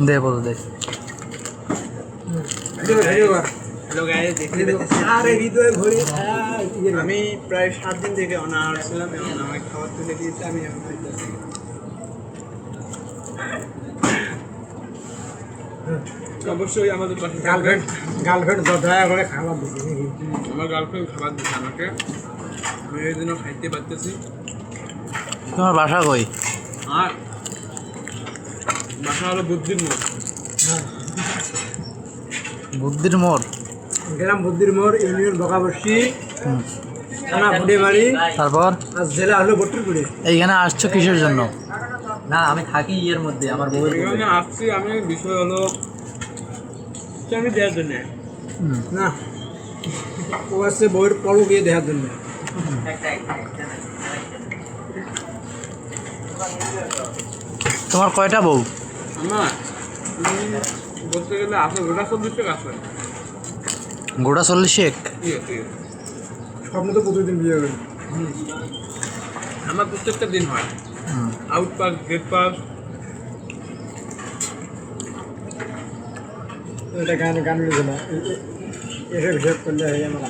দে বলো দে। Hello guys, দেখতে পাচ্ছেন আমি প্রায় 7 দিন থেকে অনাহার ছিলাম এবং আমার খাবার তুলে দিয়েছে। আমি এখন খাইতেছি। অবশ্যই আমাদের পাশে গার্লফ্রেন্ড দয়া করে খাবার দিচ্ছে। আমার গার্লফ্রেন্ড খাবার দিচ্ছে আমাকে, আমি এই জন্য খাইতে পারতেছি। তোমার বাসা কই? আর বাসা হলো বুদ্ধির মোড়। বুদ্ধির মোড়, গ্রাম বুদ্ধির মোড়, ইউনিয়ন বকাবর্ষী, থানা ফুটেবাড়ি, তারপর আর জেলা হলো বট্টুরপুরে। এইখানে আসছো কিসের জন্য? না আমি থাকি ইয়ের মধ্যে, আমার বউয়ের এখানে আসছি আমি, বিষয় হলো আমি দেওয়ার জন্য না, ও আছে বইয়ের পলক গিয়ে দেখার জন্য। তোমার কয়টা বউ? আমার বলতে গেলে আছে গোটা 40 টাকা আছে। গোটা 40 শেখ? স্বপ্ন তো প্রতিদিন বিয়ে হবে। আমার প্রত্যেকটা দিন হয়, আউট পাস, গেট পাস। এটা গান গান লিখে না, এসব হিসেব করলে হয়ে আমরা